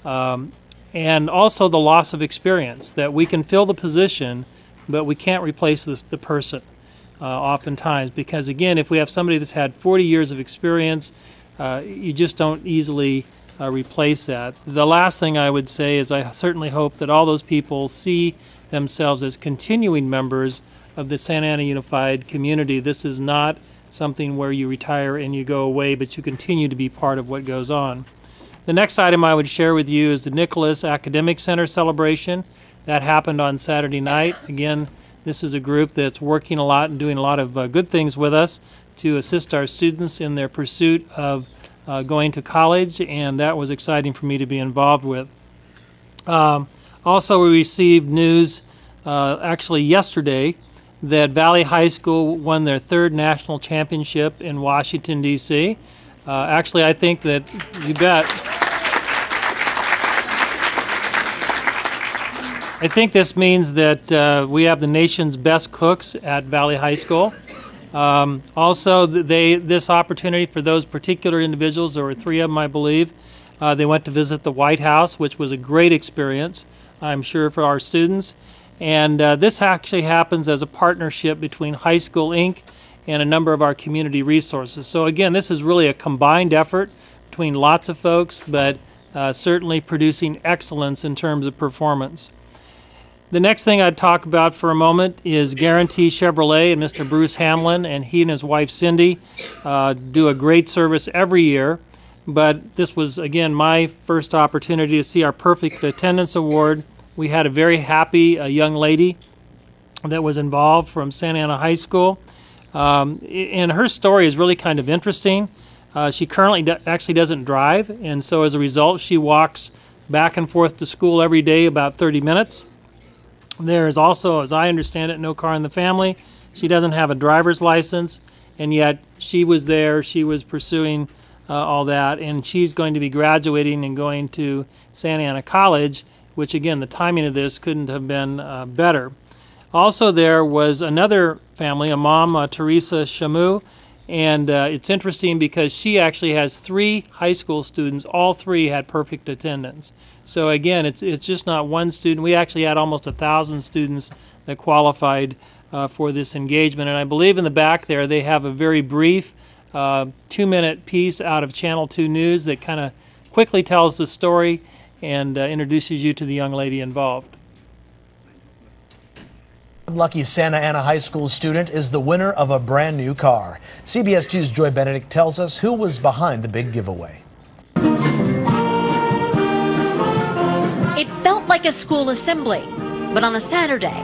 and also the loss of experience, that we can fill the position, but we can't replace the person oftentimes, because again, if we have somebody that's had 40 years of experience, you just don't easily replace that. The last thing I would say is I certainly hope that all those people see themselves as continuing members of the Santa Ana Unified community. This is not something where you retire and you go away, but you continue to be part of what goes on. The next item I would share with you is the Nicholas Academic Center celebration. That happened on Saturday night. Again, this is a group that's working a lot and doing a lot of good things with us to assist our students in their pursuit of going to college, and that was exciting for me to be involved with. Also, we received news actually yesterday that Valley High School won their 3rd national championship in Washington, D.C. Actually, I think that, you bet, I think this means that we have the nation's best cooks at Valley High School. Also, this opportunity for those particular individuals, there were 3 of them, I believe, they went to visit the White House, which was a great experience, I'm sure, for our students. And this actually happens as a partnership between High School Inc. and a number of our community resources. So again, this is really a combined effort between lots of folks, but certainly producing excellence in terms of performance. The next thing I'd talk about for a moment is Guarantee Chevrolet and Mr. Bruce Hamlin, and he and his wife Cindy do a great service every year. But this was, again, my first opportunity to see our Perfect Attendance Award. We had a very happy young lady that was involved from Santa Ana High School. And her story is really kind of interesting. She currently actually doesn't drive, and so as a result, she walks back and forth to school every day about 30 minutes. There is also, as I understand it, no car in the family. She doesn't have a driver's license, and yet she was there. She was pursuing all that, and she's going to be graduating and going to Santa Ana College, which, again, the timing of this couldn't have been better. Also, there was another family, a mom, Teresa Chamu, and it's interesting because she actually has 3 high school students. All 3 had perfect attendance. So again, it's just not one student. We actually had almost 1,000 students that qualified for this engagement. And I believe in the back there they have a very brief 2-minute piece out of Channel 2 News that kind of quickly tells the story and introduces you to the young lady involved. Lucky Santa Ana High School student is the winner of a brand new car. CBS 2's Joy Benedict tells us who was behind the big giveaway. It felt like a school assembly, but on a Saturday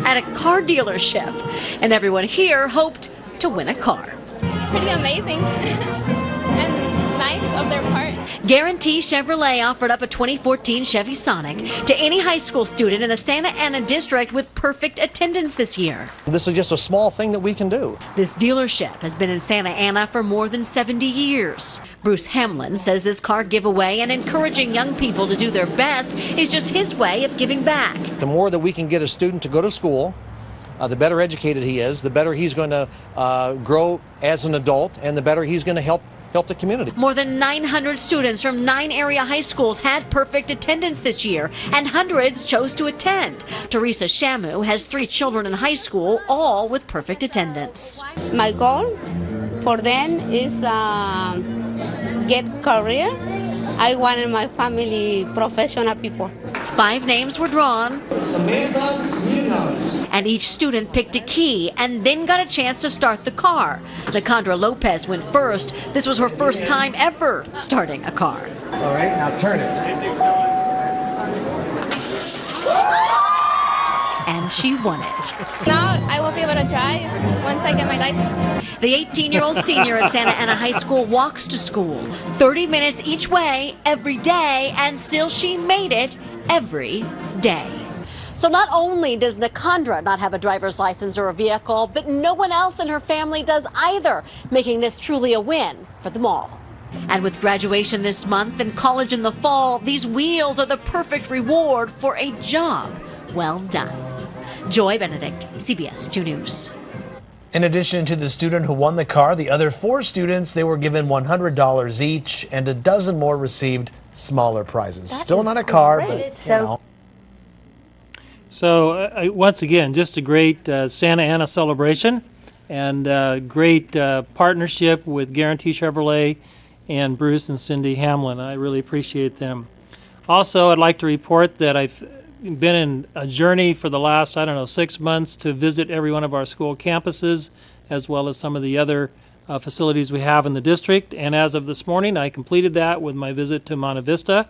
at a car dealership, and everyone here hoped to win a car. It's pretty amazing and nice of their part. Guarantee Chevrolet offered up a 2014 Chevy Sonic to any high school student in the Santa Ana district with perfect attendance this year. This is just a small thing that we can do. This dealership has been in Santa Ana for more than 70 years. Bruce Hamlin says this car giveaway and encouraging young people to do their best is just his way of giving back. The more that we can get a student to go to school, the better educated he is, the better he's going to grow as an adult, and the better he's going to help the community. More than 900 students from 9 area high schools had perfect attendance this year, and hundreds chose to attend. Teresa Chamu has 3 children in high school, all with perfect attendance. My goal for them is get career. I wanted my family professional people. 5 names were drawn, and each student picked a key and then got a chance to start the car. Nicandra Lopez went first. This was her first time ever starting a car. All right, now turn it. And she won it. Now I will be able to drive once I get my license. The 18-year-old senior at Santa Ana High School walks to school 30 minutes each way every day, and still she made it every day. So not only does Nicandra not have a driver's license or a vehicle, but no one else in her family does either, making this truly a win for them all. And with graduation this month and college in the fall, these wheels are the perfect reward for a job well done. Joy Benedict, CBS 2 News. In addition to the student who won the car, the other 4 students, they were given $100 each, and a dozen more received smaller prizes. That Still is not a car, great. but It's you know. So once again, just a great Santa Ana celebration and great partnership with Guarantee Chevrolet and Bruce and Cindy Hamlin. I really appreciate them. Also, I'd like to report that I've been in a journey for the last, 6 months to visit every one of our school campuses, as well as some of the other facilities we have in the district. And as of this morning, I completed that with my visit to Monte Vista.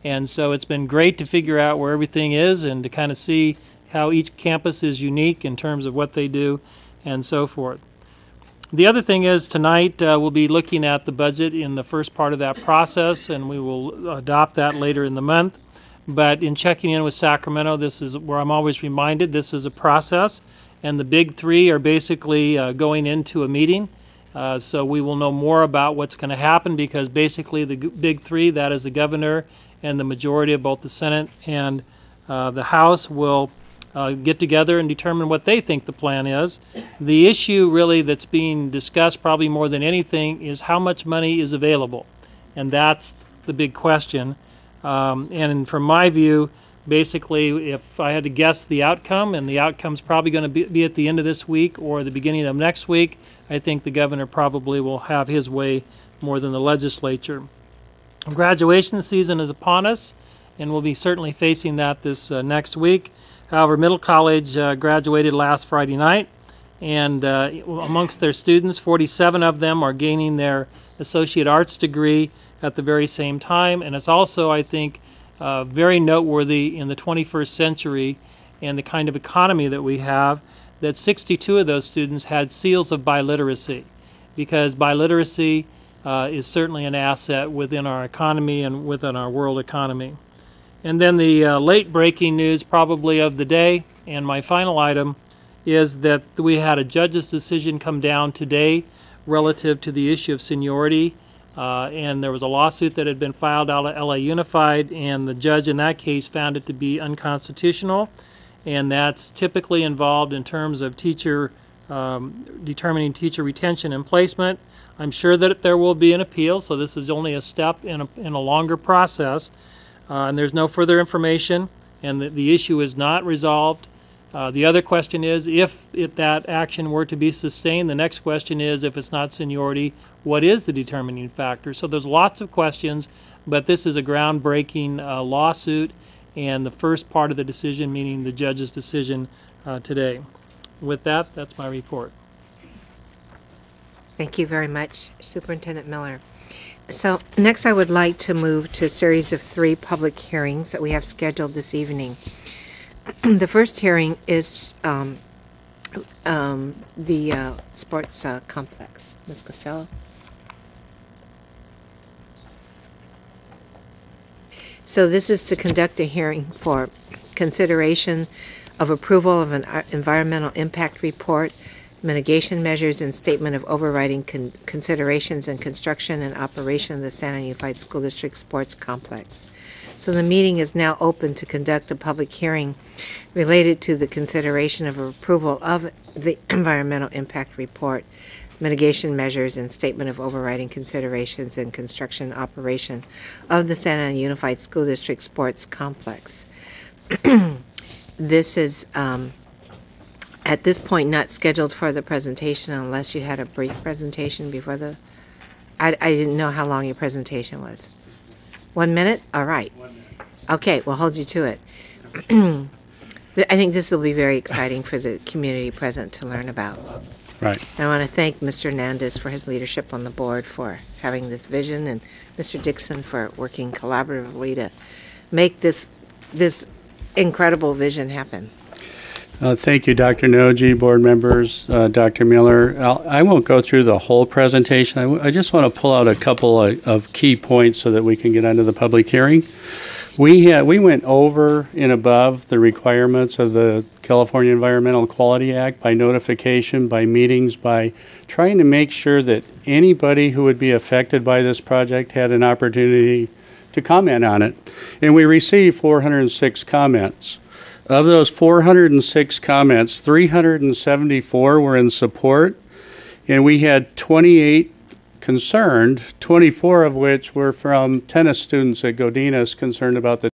And so it's been great to figure out where everything is and to kind of see how each campus is unique in terms of what they do and so forth. The other thing is tonight we'll be looking at the budget in the first part of that process, and we will adopt that later in the month. But in checking in with Sacramento, this is where I'm always reminded this is a process, and the big three are basically going into a meeting. So we will know more about what's going to happen, because basically the big three, that is the governor and the majority of both the Senate and the House, will get together and determine what they think the plan is. The issue really that's being discussed probably more than anything is how much money is available, and that's the big question. And from my view, basically, if I had to guess the outcome, and the outcome's probably going to be at the end of this week or the beginning of next week, I think the governor probably will have his way more than the legislature. Graduation season is upon us, and we'll be certainly facing that this next week. However, Middle College graduated last Friday night, and amongst their students, 47 of them are gaining their Associate Arts degree at the very same time. And it's also, I think, very noteworthy in the 21st century and the kind of economy that we have, that 62 of those students had seals of biliteracy, because biliteracy is certainly an asset within our economy and within our world economy. And then the late breaking news probably of the day, and my final item, is that we had a judge's decision come down today relative to the issue of seniority. And there was a lawsuit that had been filed out of LA Unified, and the judge in that case found it to be unconstitutional. And that's typically involved in terms of determining teacher retention and placement. I'm sure that there will be an appeal, so this is only a step in a longer process. And there's no further information, and the issue is not resolved. The other question is, if that action were to be sustained, the next question is, if it's not seniority, what is the determining factor? So there's lots of questions, but this is a groundbreaking lawsuit, and the first part of the decision, meaning the judge's decision today. With that, that's my report. Thank you very much, Superintendent Miller. So next I would like to move to a series of 3 public hearings that we have scheduled this evening. The first hearing is the sports complex. Ms. Costello. So this is to conduct a hearing for consideration of approval of an environmental impact report, mitigation measures, and statement of overriding considerations in construction and operation of the Santa Ana Unified School District Sports Complex. So the meeting is now open to conduct a public hearing related to the consideration of approval of the environmental impact report, mitigation measures, and statement of overriding considerations in construction and operation of the Santa Ana Unified School District Sports Complex. This is at this point not scheduled for the presentation unless you had a brief presentation before the... I didn't know how long your presentation was. 1 minute? All right. 1 minute. Okay, we'll hold you to it. I think this will be very exciting for the community present to learn about. Right. I want to thank Mr. Hernandez for his leadership on the board for having this vision, and Mr. Dixon for working collaboratively to make this incredible vision happen. Thank you, Dr. Noji, board members, Dr. Miller. I won't go through the whole presentation. I just want to pull out a couple of key points so that we can get onto the public hearing. We went over and above the requirements of the California Environmental Quality Act by notification, by meetings, by trying to make sure that anybody who would be affected by this project had an opportunity to comment on it. And we received 406 comments. Of those 406 comments, 374 were in support, and we had 28 concerned, 24 of which were from tennis students at Godinez concerned about the